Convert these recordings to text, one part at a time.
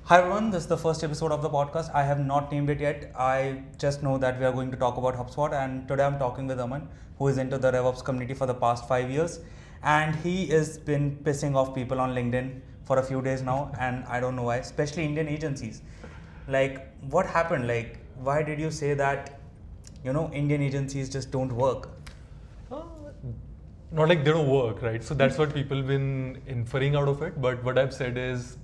Hi everyone, this is the first episode of the podcast. I have not named it yet. I just know that we are going to talk about HubSpot, and today I'm talking with Aman, who is into the RevOps community for the past 5 years, and he has been pissing off people on LinkedIn for a few days now, and I don't know why, especially Indian agencies. Like, what happened? Like, why did you say that, Indian agencies just don't work? Uh, Not like they don't work, right? So that's what people been inferring out of it. But what I've said is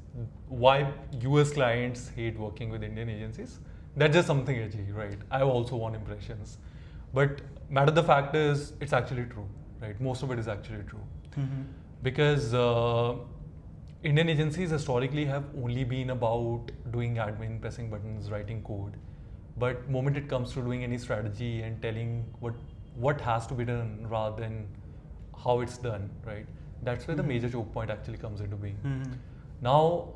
why US clients hate working with Indian agencies. That's just something edgy, right? I also want impressions. But matter the fact is, it's actually true, right? Most of it is actually true. Mm-hmm. Because Indian agencies historically have only been about doing admin, pressing buttons, writing code. But moment it comes to doing any strategy and telling what has to be done rather than how it's done, right? That's where the major choke point actually comes into being. Mm-hmm. Now,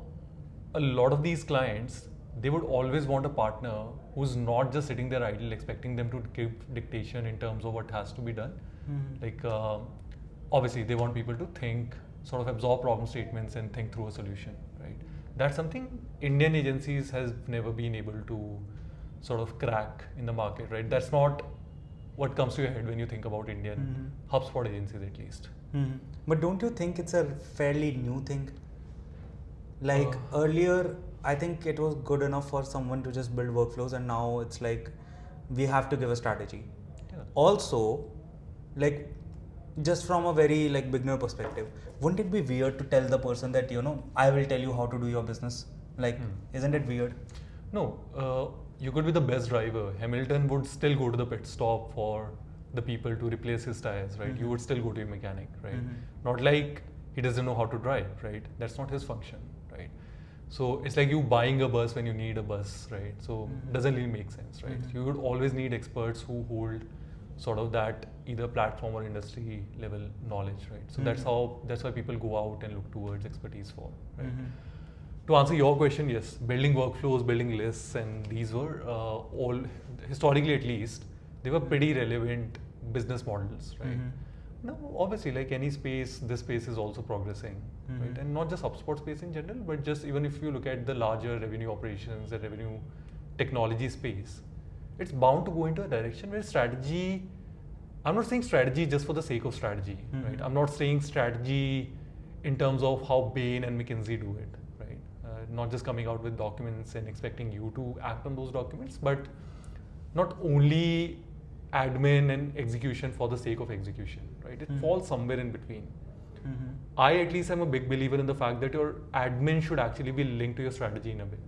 a lot of these clients, they would always want a partner who's not just sitting there idle, expecting them to give dictation in terms of what has to be done. Mm-hmm. Like, obviously, they want people to think, sort of absorb problem statements and think through a solution, right? That's something Indian agencies has never been able to sort of crack in the market, right? That's not what comes to your head when you think about Indian HubSpot agencies, at least. Mm-hmm. But don't you think it's a fairly new thing? Like earlier, I think it was good enough for someone to just build workflows, and now it's like we have to give a strategy. Yeah. Also, like just from a very like beginner perspective, wouldn't it be weird to tell the person that I will tell you how to do your business? Like, isn't it weird? No, you could be the best driver. Hamilton would still go to the pit stop for the people to replace his tires, right? You would still go to a mechanic, right? Not like he doesn't know how to drive, right? That's not his function, right? So it's like you buying a bus when you need a bus, right? So doesn't really make sense, right? So you would always need experts who hold sort of that either platform or industry level knowledge, right? So that's why people go out and look towards expertise for, right? To answer your question, yes, building workflows, building lists, and these were all, historically at least, they were pretty relevant business models, right? Now, obviously, like any space, this space is also progressing, right? And not just HubSpot space in general, but just even if you look at the larger revenue operations, the revenue technology space, it's bound to go into a direction where strategy, I'm not saying strategy just for the sake of strategy, right? I'm not saying strategy in terms of how Bain and McKinsey do it, right? Not just coming out with documents and expecting you to act on those documents, but not only admin and execution for the sake of execution, right? It falls somewhere in between. I at least am a big believer in the fact that your admin should actually be linked to your strategy in a way,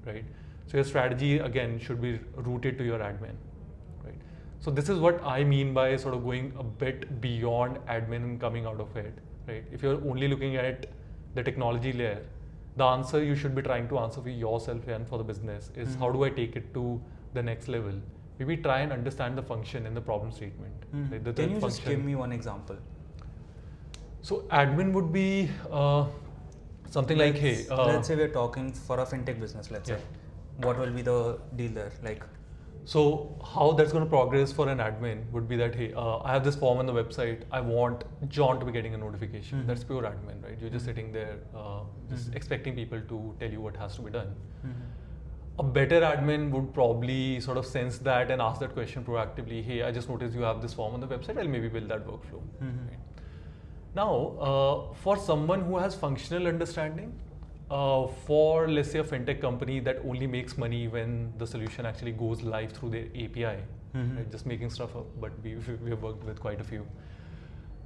right? So your strategy again should be rooted to your admin, right? So this is what I mean by sort of going a bit beyond admin and coming out of it, right? If you're only looking at the technology layer, the answer you should be trying to answer for yourself and for the business is how do I take it to the next level? Maybe try and understand the function and the problem statement. Right? Can you just give me one example? So admin would be something like, hey, let's say we're talking for a fintech business. Let's say, what will be the deal there? Like, so how that's going to progress for an admin would be that, hey, I have this form on the website. I want John to be getting a notification. That's pure admin, right? You're just sitting there, just expecting people to tell you what has to be done. A better admin would probably sort of sense that and ask that question proactively. Hey, I just noticed you have this form on the website. I'll maybe build that workflow. Right? Now, for someone who has functional understanding, for let's say a fintech company that only makes money when the solution actually goes live through their API, right? Just making stuff up, but we have worked with quite a few.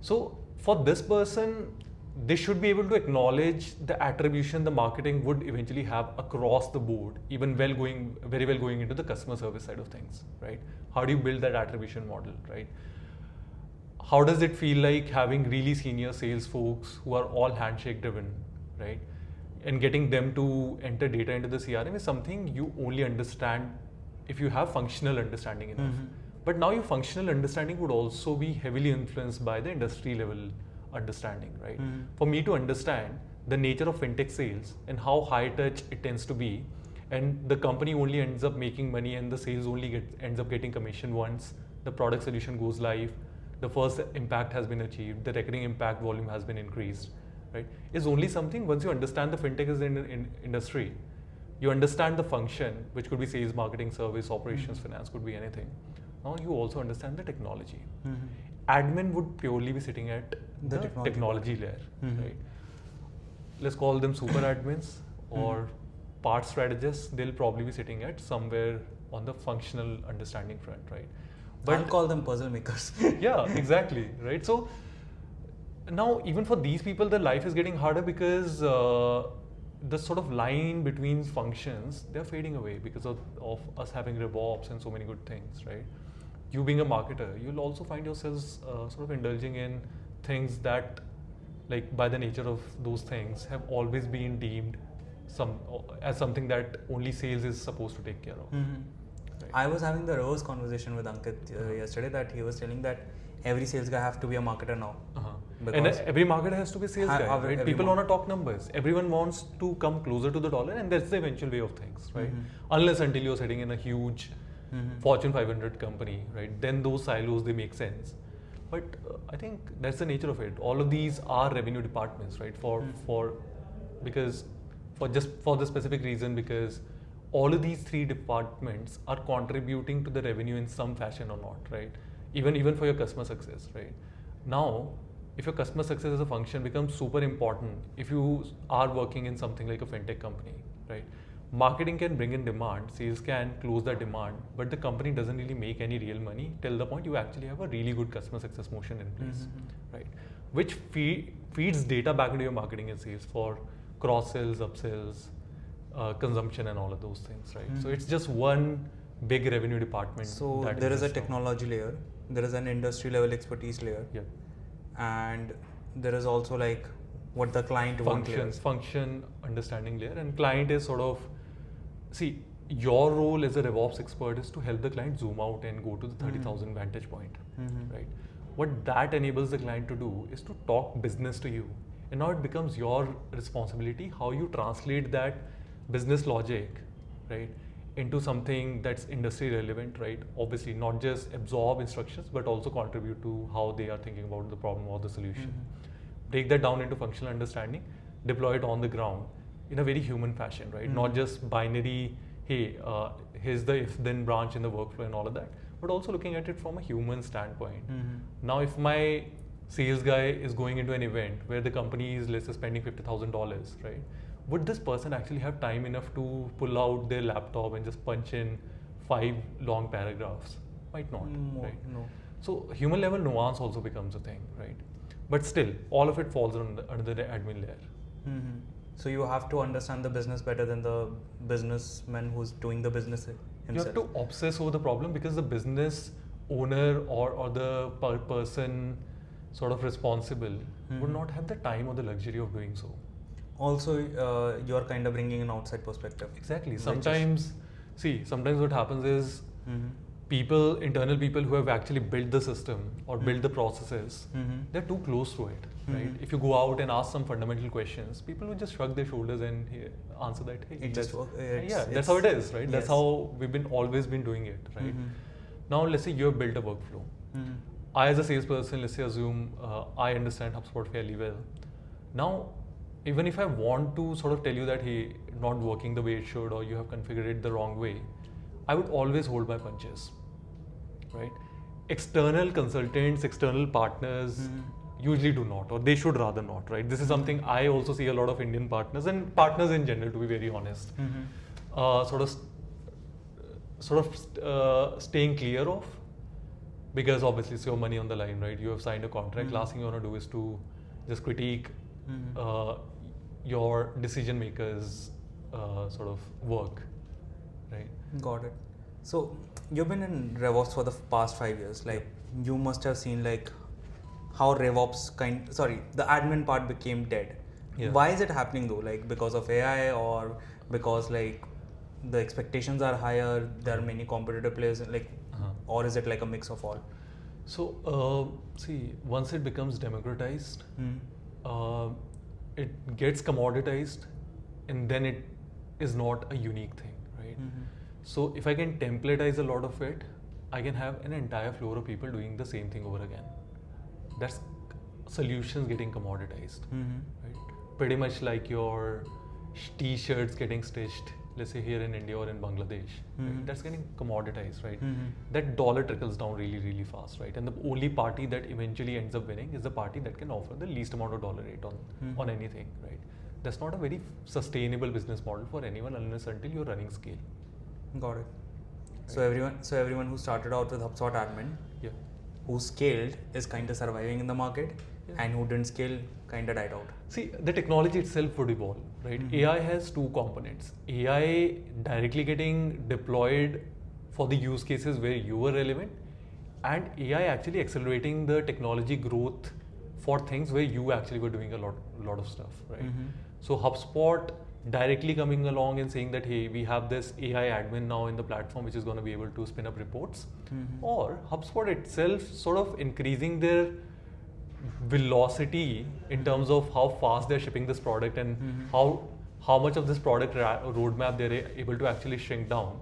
So for this person, they should be able to acknowledge the attribution the marketing would eventually have across the board, even very well going into the customer service side of things, right? How do you build that attribution model, right? How does it feel like having really senior sales folks who are all handshake driven, right? And getting them to enter data into the CRM is something you only understand if you have functional understanding enough. But now your functional understanding would also be heavily influenced by the industry level understanding, right? For me to understand the nature of fintech sales and how high touch it tends to be, and the company only ends up making money and the sales only ends up getting commission once the product solution goes live, the first impact has been achieved, the recurring impact volume has been increased, right? Is only something once you understand the fintech is in industry, You understand the function, which could be sales, marketing, service, operations, finance, could be anything. Now you also understand the technology. Admin would purely be sitting at the technology layer, right? Let's call them super admins or part strategists. They'll probably be sitting at somewhere on the functional understanding front, right? But I'll call them puzzle makers. Yeah, exactly, right? So now even for these people, the life is getting harder because the sort of line between functions, they're fading away because of us having RevOps and so many good things, right? You being a marketer, you'll also find yourselves sort of indulging in things that, like by the nature of those things, have always been deemed as something that only sales is supposed to take care of. Right. I was having the reverse conversation with Ankit yesterday, that he was telling that every sales guy have to be a marketer now. And every marketer has to be a sales guy, right? People want to talk numbers. Everyone wants to come closer to the dollar, and that's the eventual way of things, right? Unless until you're sitting in a huge Fortune 500 company, right? Then those silos, they make sense. But I think that's the nature of it. All of these are revenue departments, right? For the specific reason, because all of these three departments are contributing to the revenue in some fashion or not, right? Even for your customer success, right? Now, if your customer success as a function becomes super important, if you are working in something like a FinTech company, right? Marketing can bring in demand, sales can close that demand, but the company doesn't really make any real money till the point you actually have a really good customer success motion in place, right? Which feeds data back into your marketing and sales for cross sales, upsells, consumption, and all of those things, right? So it's just one big revenue department. So there is a technology layer, there is an industry level expertise layer, and there is also like what the client wants. Function understanding layer, and client is sort of, see, your role as a RevOps expert is to help the client zoom out and go to the 30,000 vantage point, right? What that enables the client to do is to talk business to you, and now it becomes your responsibility how you translate that business logic, right, into something that's industry relevant, right? Obviously, not just absorb instructions, but also contribute to how they are thinking about the problem or the solution. Break that down into functional understanding, deploy it on the ground in a very human fashion, right? Not just binary, hey, here's the if-then branch in the workflow and all of that, but also looking at it from a human standpoint. Now, if my sales guy is going into an event where the company is, let's say, spending $50,000, right? Would this person actually have time enough to pull out their laptop and just punch in 5 long paragraphs? Might not, right? No. So human level nuance also becomes a thing, right? But still, all of it falls under the admin layer. So you have to understand the business better than the businessman who's doing the business himself. You have to obsess over the problem, because the business owner or the person sort of responsible would not have the time or the luxury of doing so. Also, you're kind of bringing an outside perspective. Exactly. Sometimes what happens is internal people who have actually built the system or built the processes, they're too close to it, right? If you go out and ask some fundamental questions, people will just shrug their shoulders and answer that, hey, that's how it is, right? Yes. That's how we've always been doing it, right? Now, let's say you have built a workflow. I, as a salesperson, let's say assume I understand HubSpot fairly well. Now, even if I want to sort of tell you that, hey, not working the way it should, or you have configured it the wrong way, I would always hold my punches, right? External consultants, external partners usually do not, or they should rather not, right? This is something I also see a lot of Indian partners and partners in general, to be very honest, sort of staying clear of, because obviously it's your money on the line, right? You have signed a contract. Last thing you want to do is to just critique your decision makers' sort of work, right? Got it. So you've been in RevOps for the past 5 years. Like, you must have seen like how RevOps the admin part became dead. Why is it happening though? Like, because of AI, or because like the expectations are higher, there are many competitive players, like, or is it like a mix of all? So once it becomes democratized, it gets commoditized, and then it is not a unique thing, right? So if I can templatize a lot of it, I can have an entire floor of people doing the same thing over again. That's solutions getting commoditized, right? Pretty much like your t-shirts getting stitched let's say here in India or in Bangladesh, right, that's getting commoditized, right? Mm-hmm. That dollar trickles down really, really fast, right? And the only party that eventually ends up winning is the party that can offer the least amount of dollar rate on anything, right? That's not a very sustainable business model for anyone unless until you're running scale. Got it. Right. So everyone who started out with HubSpot admin, Yeah. who scaled, is kind of surviving in the market, and who didn't scale kind of died out. See, the technology itself would evolve, right? AI has two components. AI directly getting deployed for the use cases where you are relevant, and AI actually accelerating the technology growth for things where you actually were doing a lot of stuff, right? So HubSpot directly coming along and saying that, hey, we have this AI admin now in the platform which is going to be able to spin up reports, or HubSpot itself sort of increasing their velocity in terms of how fast they're shipping this product and how much of this product roadmap they're able to actually shrink down.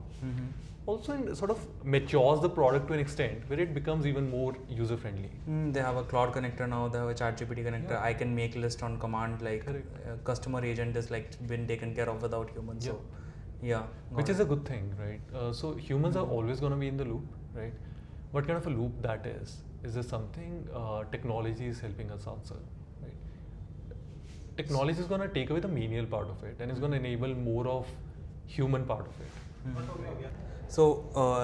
Also sort of matures the product to an extent where it becomes even more user friendly. They have a Cloud connector now, they have a ChatGPT connector. I can make list on command, like customer agent is like been taken care of without humans. So yeah, which is a good thing, right? So humans are always going to be in the loop, right? What kind of a loop that is there something technology is helping us answer, right? Technology is going to take away the menial part of it and it's going to enable more of human part of it. So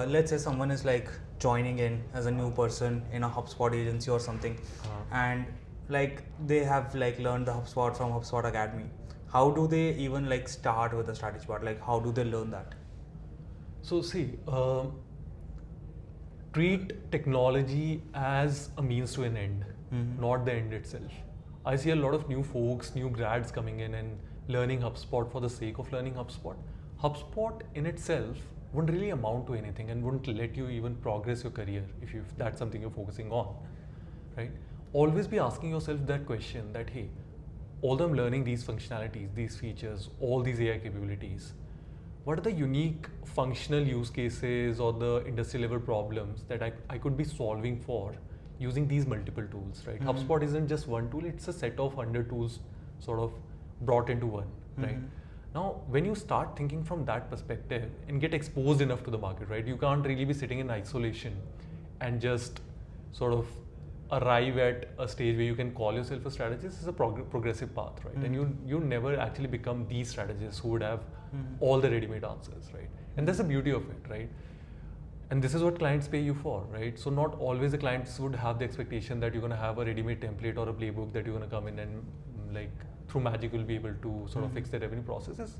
let's say someone is like joining in as a new person in a HubSpot agency or something, and like they have like learned the HubSpot from HubSpot Academy. How do they even like start with the strategy part? Like how do they learn that? So see, treat technology as a means to an end, not the end itself. I see a lot of new folks, new grads coming in and learning HubSpot for the sake of learning HubSpot. HubSpot in itself wouldn't really amount to anything and wouldn't let you even progress your career if that's something you're focusing on, right? Always be asking yourself that question that, hey, although I'm learning these functionalities, these features, all these AI capabilities, what are the unique functional use cases or the industry level problems that I could be solving for using these multiple tools, right? HubSpot isn't just one tool, it's a set of 100 tools sort of brought into one, right? Now, when you start thinking from that perspective and get exposed enough to the market, right? You can't really be sitting in isolation and just sort of arrive at a stage where you can call yourself a strategist. It's a progressive path, right? And you never actually become the strategist who would have all the ready-made answers, right? And that's the beauty of it, right? And this is what clients pay you for, right? So not always the clients would have the expectation that you're going to have a ready-made template or a playbook that you're going to come in and like through magic will be able to sort of fix their revenue processes.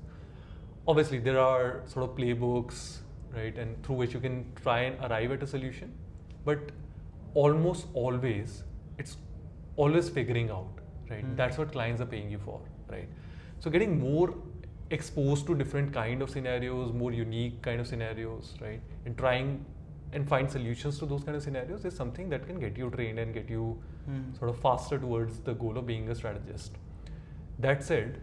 Obviously, there are sort of playbooks, right, and through which you can try and arrive at a solution. But almost always, it's always figuring out, right? That's what clients are paying you for, right? So getting more exposed to different kind of scenarios, more unique kind of scenarios, right? And trying and find solutions to those kind of scenarios is something that can get you trained and get you sort of faster towards the goal of being a strategist. That said,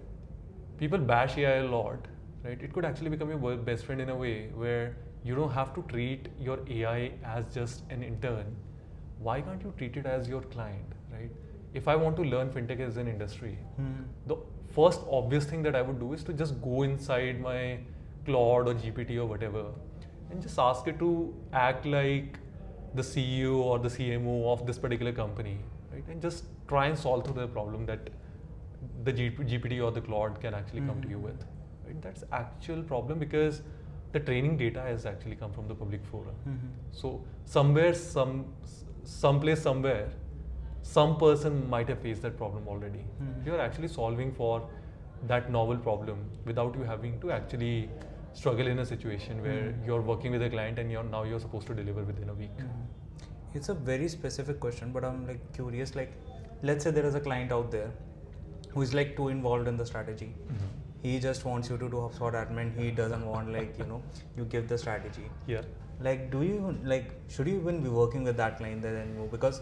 people bash AI a lot, right? It could actually become your best friend in a way where you don't have to treat your AI as just an intern. Why can't you treat it as your client, right? If I want to learn FinTech as an industry, the first obvious thing that I would do is to just go inside my Claude or GPT or whatever and just ask it to act like the CEO or the CMO of this particular company, right? And just try and solve through the problem that the GPT or the Claude can actually come to you with, right? That's actual problem because the training data has actually come from the public forum. So somewhere, someplace, somewhere, some person might have faced that problem already. You're actually solving for that novel problem without you having to actually struggle in a situation where you're working with a client and now you're supposed to deliver within a week. It's a very specific question, but I'm like curious, like let's say there is a client out there who is like too involved in the strategy. He just wants you to do HubSpot admin. He doesn't want like, you give the strategy. Yeah. Like, do you like, should you even be working with that client then anymore? Because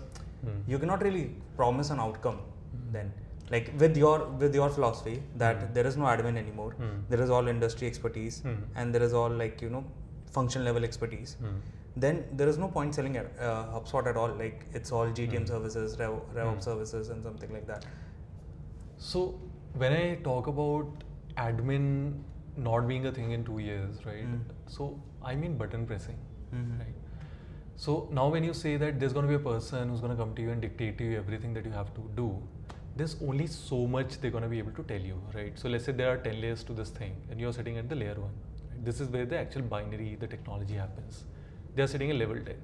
you cannot really promise an outcome then. Like with your philosophy that there is no admin anymore. There is all industry expertise and there is all like, function level expertise. Then there is no point selling HubSpot at all. Like it's all GTM services, RevOps services and something like that. So when I talk about admin not being a thing in 2 years, right? So I mean button pressing, right? So now when you say that there's going to be a person who's going to come to you and dictate to you everything that you have to do, there's only so much they're going to be able to tell you, right? So let's say there are 10 layers to this thing and you're sitting at the layer 1. Right? This is where the actual binary, the technology happens. They're sitting at level 10.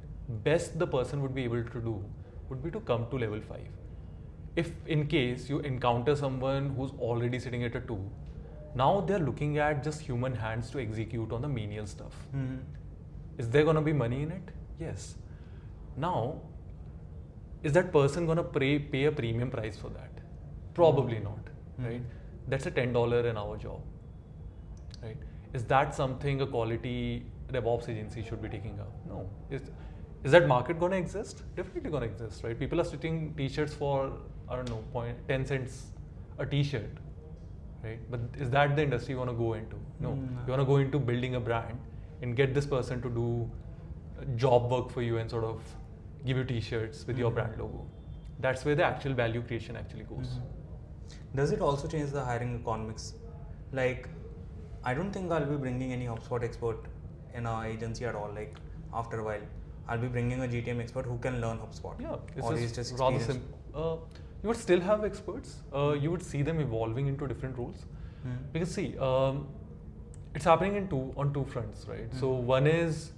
Best the person would be able to do would be to come to level 5. If in case you encounter someone who's already sitting at a 2, now they're looking at just human hands to execute on the menial stuff. Is there going to be money in it? Yes. Now, is that person going to pay a premium price for that? Probably not, right? That's a $10 an hour job, right? Is that something a quality RevOps agency should be taking up? No. Is that market going to exist? Definitely going to exist, right? People are stitching t-shirts for, I don't know, 10 cents a t-shirt, right? But is that the industry you want to go into? No. You want to go into building a brand and get this person to do job work for you and sort of give you t-shirts with your brand logo. That's where the actual value creation actually goes. Does it also change the hiring economics? Like, I don't think I'll be bringing any HubSpot expert in our agency at all. Like, after a while, I'll be bringing a GTM expert who can learn HubSpot. Yeah, it's just rather simple. You would still have experts. You would see them evolving into different roles. Because see, it's happening on two fronts, right? So one is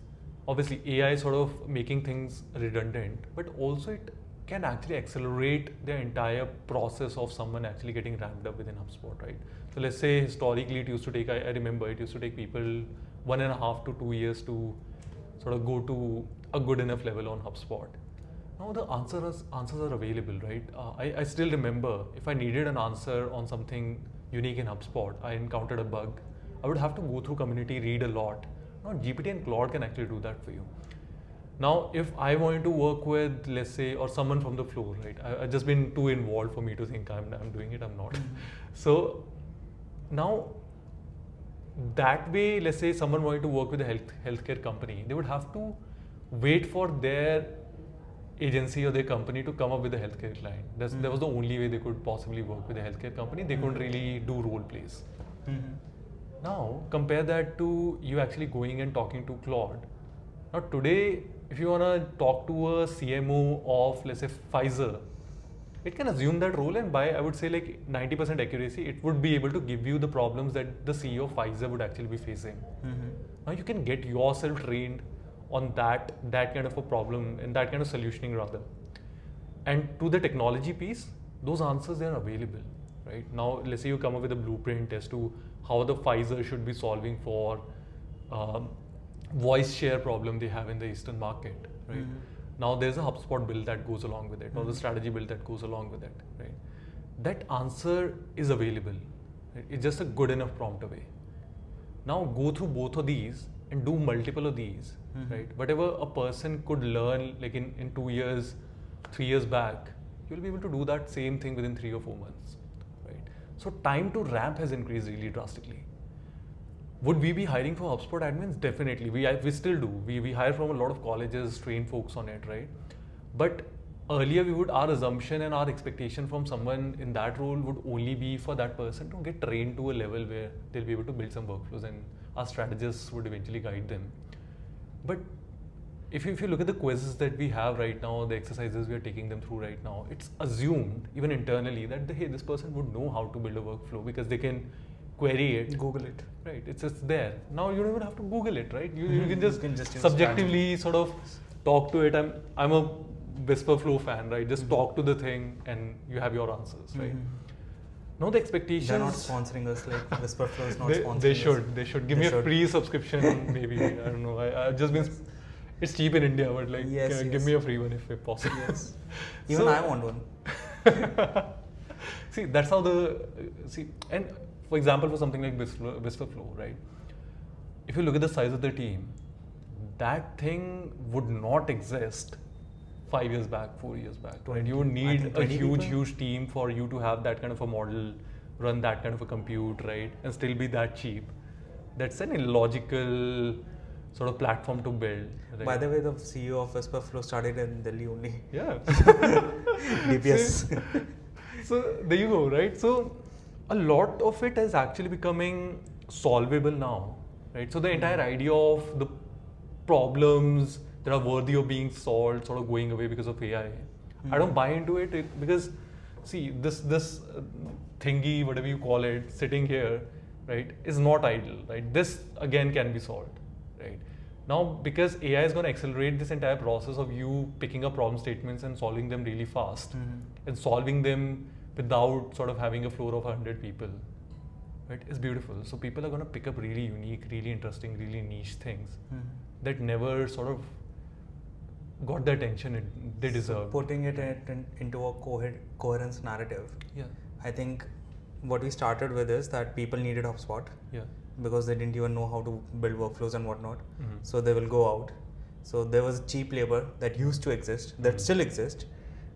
obviously AI sort of making things redundant, but also it can actually accelerate the entire process of someone actually getting ramped up within HubSpot, right? So let's say historically it used to take, I remember it used to take people 1.5 to 2 years to sort of go to a good enough level on HubSpot. Now the answers are available, right? I still remember if I needed an answer on something unique in HubSpot, I encountered a bug, I would have to go through community, read a lot. Now GPT and Claude can actually do that for you. Now, if I wanted to work with, let's say, or someone from the floor, right? I've just been too involved for me to think I'm doing it, I'm not. So now, that way, let's say someone wanted to work with a healthcare company, they would have to wait for their agency or their company to come up with a healthcare client. That was the only way they could possibly work with a healthcare company. They couldn't really do role plays. Now, compare that to you actually going and talking to Claude. Now, today, if you want to talk to a CMO of, let's say, Pfizer, it can assume that role and by, I would say, like 90% accuracy, it would be able to give you the problems that the CEO of Pfizer would actually be facing. Now, you can get yourself trained on that kind of a problem and that kind of solutioning rather. And to the technology piece, those answers, they are available, right? Now, let's say you come up with a blueprint as to how the Pfizer should be solving for voice share problem they have in the Eastern market, right? Now there's a HubSpot build that goes along with it, or the strategy build that goes along with it, right? That answer is available. Right? It's just a good enough prompt away. Now go through both of these and do multiple of these, right? Whatever a person could learn like in 2 years, 3 years back, you'll be able to do that same thing within 3 or 4 months, right? So time to ramp has increased really drastically. Would we be hiring for HubSpot admins? Definitely. We still do. We hire from a lot of colleges, train folks on it, right? But earlier our assumption and our expectation from someone in that role would only be for that person to get trained to a level where they'll be able to build some workflows and our strategists would eventually guide them. But if you look at the quizzes that we have right now, the exercises we are taking them through right now, it's assumed even internally that hey, this person would know how to build a workflow because they can query it, Google it, right? It's just there. Now you don't even have to Google it, right? You can just subjectively sort of talk to it. I'm a WhisperFlow fan, right? Just talk to the thing and you have your answers, right? Now the expectations. They're not sponsoring us. Like WhisperFlow is not sponsoring us. They should give me a free subscription. Maybe I don't know. I've just been. It's cheap in India, but like give me a free one if possible. Yes. Even I want one. See, that's how and for example, for something like WhisperFlow, right? If you look at the size of the team, that thing would not exist 5 years back, 4 years back, right? You would need a huge team for you to have that kind of a model, run that kind of a compute, right? And still be that cheap. That's an illogical sort of platform to build. Right? By the way, the CEO of WhisperFlow started in Delhi only. Yeah. DPS. So there you go, right? So a lot of it is actually becoming solvable now, right? So the entire idea of the problems that are worthy of being solved sort of going away because of AI. I don't buy into it, because see, this thingy, whatever you call it, sitting here, right, is not idle, right? This again can be solved, right? Now, because AI is going to accelerate this entire process of you picking up problem statements and solving them really fast, and solving them without sort of having a floor of 100 people, right, is beautiful. So people are going to pick up really unique, really interesting, really niche things that never sort of got the attention they deserve. Putting it into a coherence narrative. Yeah. I think what we started with is that people needed HubSpot. Yeah. Because they didn't even know how to build workflows and whatnot. So they will go out. So there was cheap labor that used to exist, that still exists,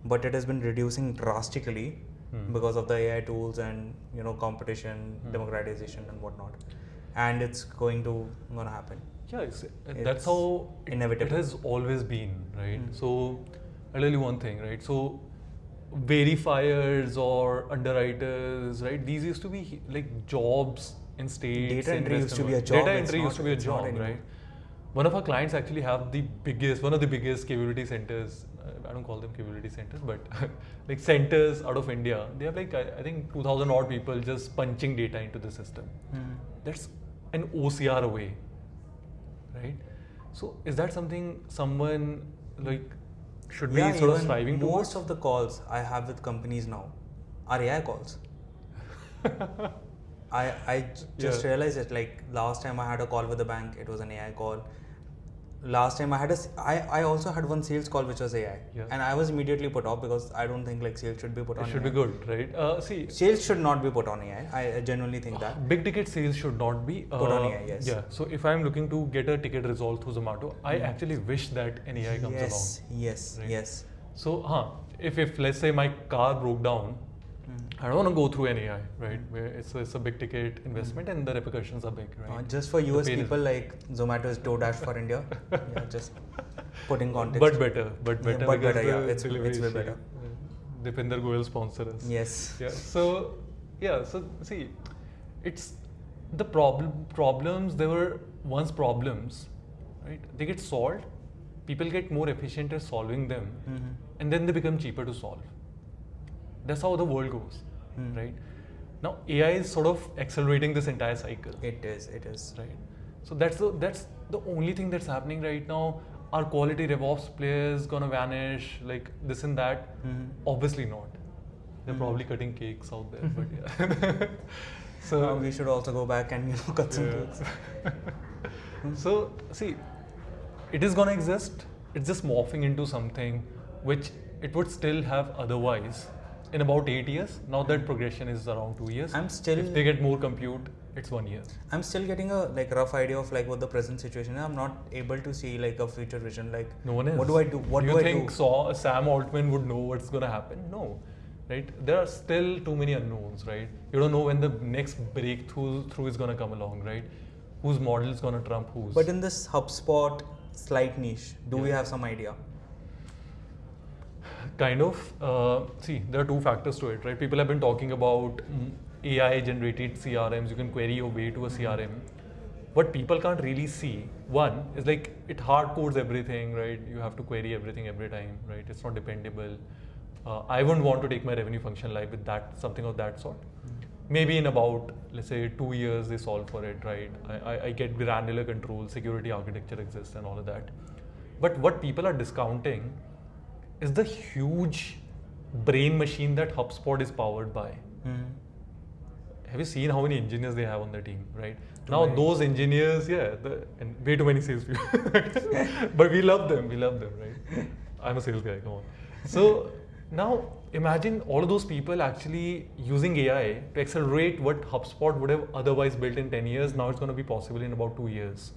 but it has been reducing drastically because of the AI tools and competition, democratization and whatnot. And it's going to happen. Yeah, that's how it has always been, right? So I'll tell you one thing, right? So verifiers or underwriters, right? These used to be like jobs in states. Data entry used to be a job. Data entry used to be a job, right? One of our clients actually have one of the biggest capability centers. I don't call them capability centers, but like centers out of India. They have like, I think 2,000 odd people just punching data into the system. That's an OCR away, right? So is that something someone like should be sort of striving towards? Most of the calls I have with companies now are AI calls. I just realized it. Like last time I had a call with the bank, it was an AI call. Last time I also had one sales call which was AI, and I was immediately put off because I don't think like sales should be put on. It should be good, right? See, sales should not be put on AI. I genuinely think that big ticket sales should not be put on AI. Yes. Yeah. So if I'm looking to get a ticket resolved through Zomato, I actually wish that an AI comes along. Yes. Right? Yes. So, if let's say my car broke down, I don't want to go through an AI, right? Where it's a big ticket investment and the repercussions are big, right? Just for US people, like Zomato is DoorDash for India. Just putting context. But better. It's way better. Dipinder Goyal sponsor us. Yes. Yeah. So see, it's the problems. They were once problems, right? They get solved. People get more efficient at solving them, and then they become cheaper to solve. That's how the world goes, right? Now AI is sort of accelerating this entire cycle. It is, right? So that's the only thing that's happening right now. Are quality RevOps players gonna vanish like this and that? Obviously not. They're probably cutting cakes out there, but yeah. So we should also go back and cut some cakes. So see, it is gonna exist. It's just morphing into something which it would still have otherwise in about 8 years. Now that progression is around 2 years. If they get more compute, it's 1 year. I'm still getting a rough idea of like what the present situation is. I'm not able to see like a future vision. Like no one is. What do I do? Do you think Sam Altman would know what's gonna happen? No, right? There are still too many unknowns, right? You don't know when the next breakthrough is gonna come along, right? Whose model is gonna trump whose? But in this HubSpot slight niche, do we have some idea? Kind of. See, there are two factors to it, right? People have been talking about AI generated CRMs. You can query your way to a CRM. What people can't really see, one is like it hard codes everything, right? You have to query everything every time, right? It's not dependable. I wouldn't want to take my revenue function live with something of that sort. Maybe in about, let's say, 2 years they solve for it, right? I get granular control, security architecture exists and all of that. But what people are discounting is the huge brain machine that HubSpot is powered by. Have you seen how many engineers they have on their team, right? Those engineers, and way too many sales people. But we love them, right? I'm a sales guy, come on. So now imagine all of those people actually using AI to accelerate what HubSpot would have otherwise built in 10 years. Now it's going to be possible in about 2 years,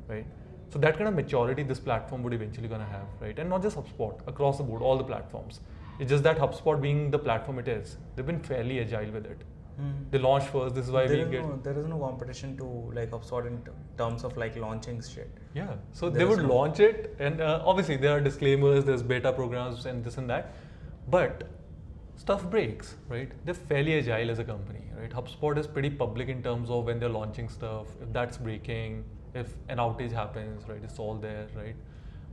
right? So that kind of maturity this platform would eventually going to have, right? And not just HubSpot, across the board, all the platforms. It's just that HubSpot being the platform it is, they've been fairly agile with it. They launch first, this is why there is no competition to like HubSpot in terms of like launching shit. Yeah, so they would launch it, and obviously there are disclaimers, there's beta programs and this and that, but stuff breaks, right? They're fairly agile as a company, right? HubSpot is pretty public in terms of when they're launching stuff, if that's breaking, if an outage happens, right? It's all there, right?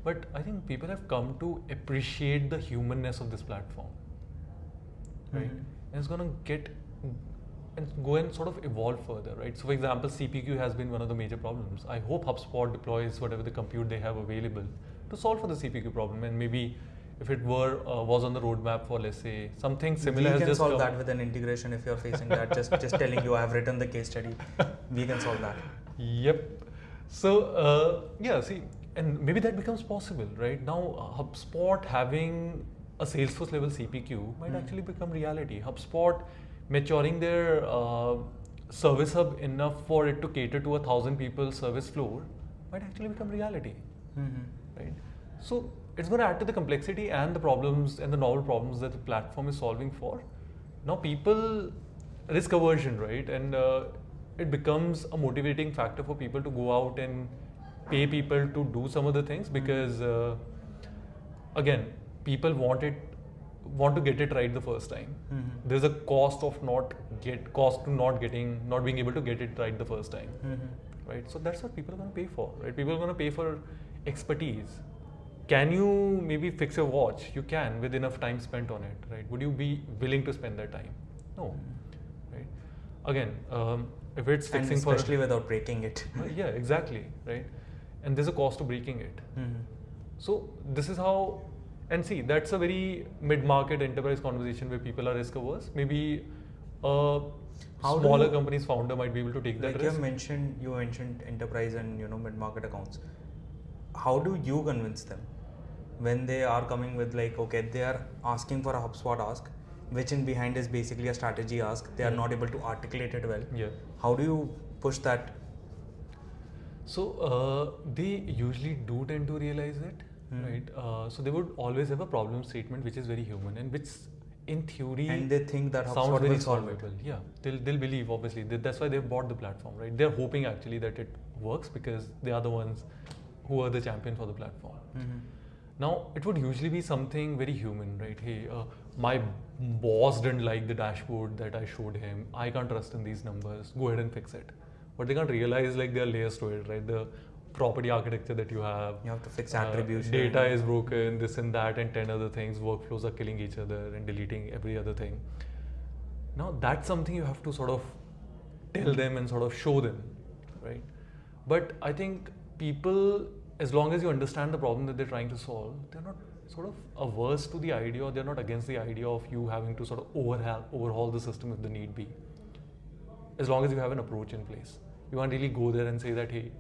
But I think people have come to appreciate the humanness of this platform, right? And it's gonna get and go and sort of evolve further, right? So for example, CPQ has been one of the major problems. I hope HubSpot deploys whatever the compute they have available to solve for the CPQ problem, and maybe if it was on the roadmap for, let's say, something similar. We can solve that with an integration if you're facing that. just telling you, I've written the case study. We can solve that. Yep. So yeah, see, and maybe that becomes possible, right? Now HubSpot having a Salesforce level CPQ might actually become reality. HubSpot maturing their service hub enough for it to cater to 1,000 people service floor might actually become reality, right? So it's going to add to the complexity and the problems and the novel problems that the platform is solving for. Now people risk aversion, right? And it becomes a motivating factor for people to go out and pay people to do some of the things, because again, people want to get it right the first time. There's a cost of not being able to get it right the first time, right? So that's what people are going to pay for, right? People are going to pay for expertise. Can you maybe fix your watch? You can, with enough time spent on it, right? Would you be willing to spend that time? No, right? Again, if it's fixing, and especially without breaking it. Yeah, exactly, right? And there's a cost to breaking it. So this is how. And see, that's a very mid-market enterprise conversation where people are risk averse. Maybe a smaller company's founder might be able to take that risk. You mentioned enterprise and mid-market accounts. How do you convince them when they are coming with they are asking for a HubSpot ask, which in behind is basically a strategy ask. They are not able to articulate it well. Yeah. How do you push that? So they usually do tend to realize it. Right, so they would always have a problem statement which is very human and which, in theory, and they think that sounds very solvable. Yeah, they'll believe, obviously. That's why they've bought the platform, right? They're hoping actually that it works because they are the ones who are the champion for the platform. Now, it would usually be something very human, right? Hey, my boss didn't like the dashboard that I showed him. I can't trust in these numbers. Go ahead and fix it. But they can't realize there are layers to it, right? The property architecture that you have to fix attribution, data is broken, this and that, and 10 other things. Workflows are killing each other and deleting every other thing. Now that's something you have to sort of tell them and sort of show them, right? But I think people, as long as you understand the problem that they're trying to solve, they're not sort of averse to the idea, or they're not against the idea of you having to sort of overhaul the system if the need be, as long as you have an approach in place. You can't really go there and say that, hey,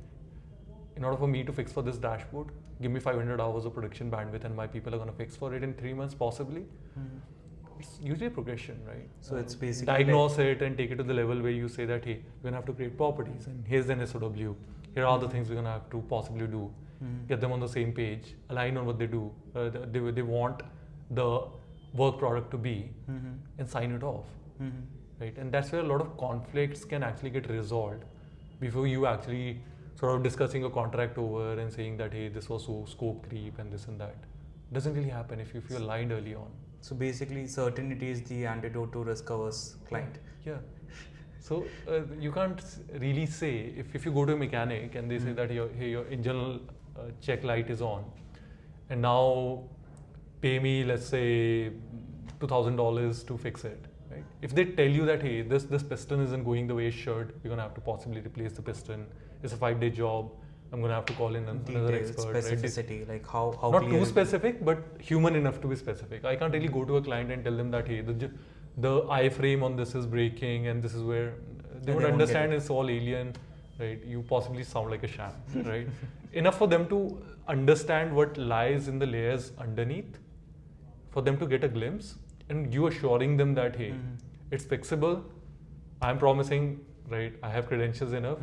in order for me to fix for this dashboard, give me 500 hours of production bandwidth and my people are going to fix for it in 3 months possibly. It's usually a progression, right? So it's basically diagnose it and take it to the level where you say that, hey, we're going to have to create properties and here's an SOW. Here are the things we're going to have to possibly do. Get them on the same page, align on what they do. They want the work product to be, and sign it off, right? And that's where a lot of conflicts can actually get resolved before you actually sort of discussing a contract over and saying that, hey, this was so scope creep and this and that. Doesn't really happen if you're aligned early on. So basically, certainty is the antidote to risk-averse client. Yeah. So you can't really say, if you go to a mechanic and they say that your engine check light is on, and now pay me, let's say, $2,000 to fix it. Right? If they tell you that, hey, this piston isn't going the way it should, you're going to have to possibly replace the piston. It's a 5-day job. I'm going to have to call in another expert. Specificity, right? How not too specific, but human enough to be specific. I can't really go to a client and tell them that, hey, the iframe on this is breaking and this is where they would understand it's all alien, right? You possibly sound like a sham, right? Enough for them to understand what lies in the layers underneath, for them to get a glimpse, and you assuring them that, hey, it's fixable. I'm promising, right? I have credentials enough.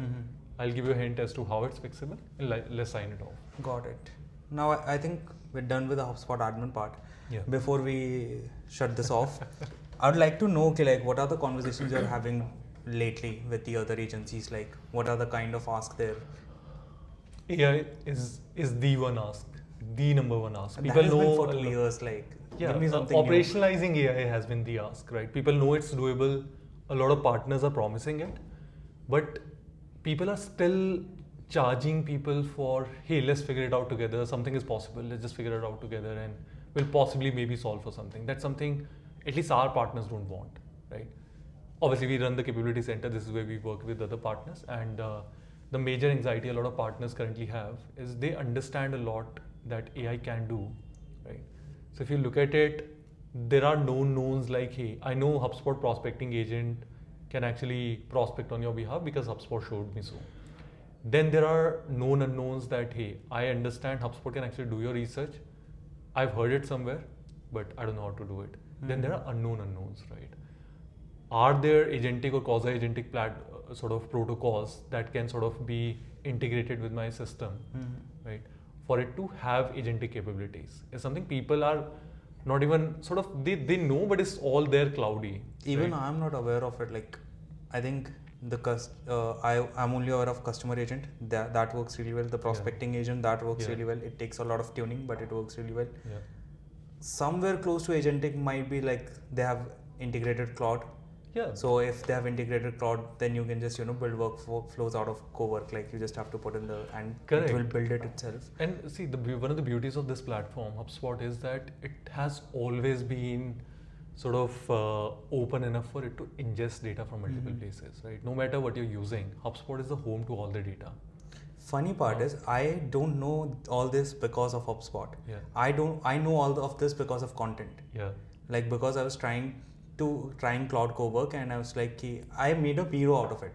I'll give you a hint as to how it's fixable, and let's sign it off. Got it. Now I think we're done with the HubSpot admin part. Yeah. Before we shut this off, I would like to know, what are the conversations you're having lately with the other agencies? What are the kind of asks there? AI is the one ask, the number one ask. People know for 2 years. Give me something operationalizing new. AI has been the ask, right? People know it's doable. a lot of partners are promising it, but people are still charging people for, hey, let's figure it out together. Something is possible. Let's just figure it out together and we'll possibly maybe solve for something. That's something at least our partners don't want, right? Obviously, we run the capability center. This is where we work with other partners. And the major anxiety a lot of partners currently have is they understand a lot that AI can do, right? So if you look at it, there are known knowns like, hey, I know HubSpot prospecting agent can actually prospect on your behalf because HubSpot showed me so. Then there are known unknowns that, hey, I understand HubSpot can actually do your research. I've heard it somewhere, but I don't know how to do it. Then there are unknown unknowns, right? Are there agentic or quasi-agentic sort of protocols that can sort of be integrated with my system, right? For it to have agentic capabilities is something people are not even sort of, they know, but it's all there cloudy. Even right? I'm not aware of it. Like, I think I'm only aware of customer agent. That works really well. The prospecting agent, that works really well. It takes a lot of tuning, but it works really well. Yeah. Somewhere close to agentic might be like they have integrated cloud. Yeah. So if they have integrated cloud, then you can just build workflows out of co-work. Like you just have to put in and Correct. It will build it itself. And see, one of the beauties of this platform, HubSpot, is that it has always been sort of open enough for it to ingest data from multiple places, right? No matter what you're using, HubSpot is the home to all the data. Funny part is I don't know all this because of HubSpot. Yeah. I know all of this because of content. Yeah. Like because I was trying cloud cowork and I was like, I made a Miro out of it.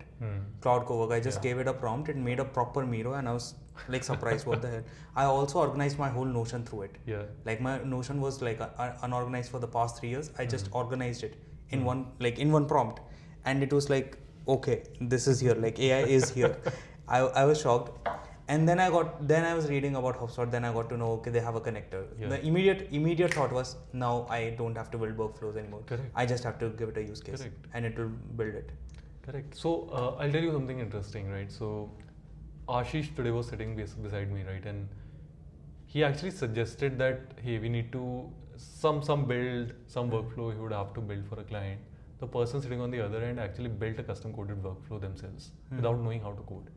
Cloud cowork. I just gave it a prompt. It made a proper Miro and I was like surprised. What the hell? I also organized my whole Notion through it. Yeah. Like my Notion was like unorganized for the past 3 years. I just organized it in one prompt, and it was like, okay, this is here. Like AI is here. I was shocked. And then I was reading about HubSpot. Then I got to know, okay, they have a connector. Yeah. The immediate thought was, now I don't have to build workflows anymore. Correct. I just have to give it a use case. Correct. And it will build it. Correct. So I'll tell you something interesting, right? So Ashish today was sitting beside me, right? And he actually suggested that, hey, we need to some workflow he would have to build for a client. The person sitting on the other end actually built a custom coded workflow themselves without knowing how to code.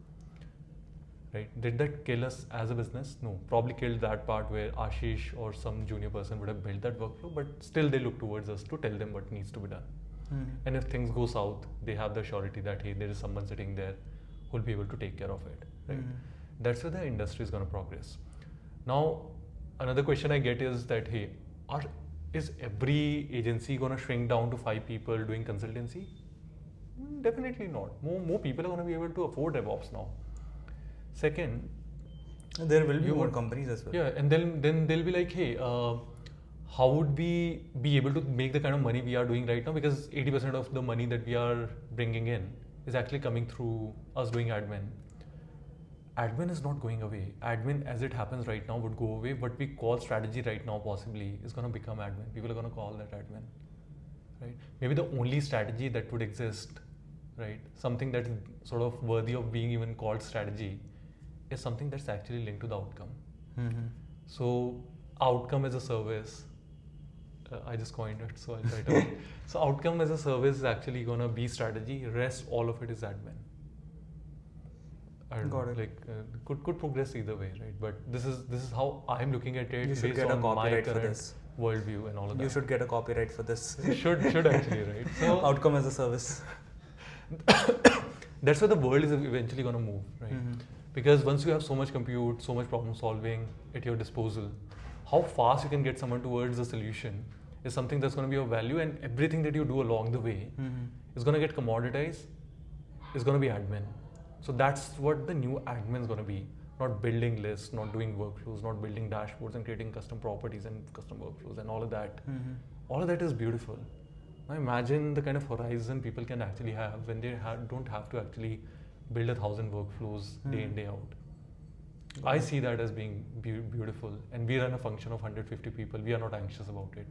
Right? Did that kill us as a business? No. Probably killed that part where Ashish or some junior person would have built that workflow, but still they look towards us to tell them what needs to be done. And if things go south, they have the surety that, hey, there is someone sitting there who will be able to take care of it. Right? That's where the industry is going to progress. Now, another question I get is that, hey, is every agency going to shrink down to 5 people doing consultancy? Definitely not. More people are going to be able to afford RevOps now. Second, there will be more companies as well. Yeah, and then they'll be like, hey, how would we be able to make the kind of money we are doing right now? Because 80% of the money that we are bringing in is actually coming through us doing admin. Admin is not going away. Admin, as it happens right now, would go away. What we call strategy right now possibly is going to become admin. People are going to call that admin, right? Maybe the only strategy that would exist, right? Something that's sort of worthy of being even called strategy is something that's actually linked to the outcome. So outcome as a service, I just coined it, so I'll try to. So outcome as a service is actually going to be strategy. Rest, all of it is admin. Got it. Like could progress either way, right? But this is how I'm looking at it. You should get a copyright for this. Worldview and all of that. You should get a copyright for this. should actually, right? So outcome as a service. That's where the world is eventually going to move, right? Because once you have so much compute, so much problem solving at your disposal, how fast you can get someone towards a solution is something that's going to be of value, and everything that you do along the way is going to get commoditized, is going to be admin. So that's what the new admin is going to be. Not building lists, not doing workflows, not building dashboards and creating custom properties and custom workflows and all of that. All of that is beautiful. Now imagine the kind of horizon people can actually have when they don't have to actually build 1,000 workflows day in, day out. I see that as being beautiful, and we run a function of 150 people. We are not anxious about it.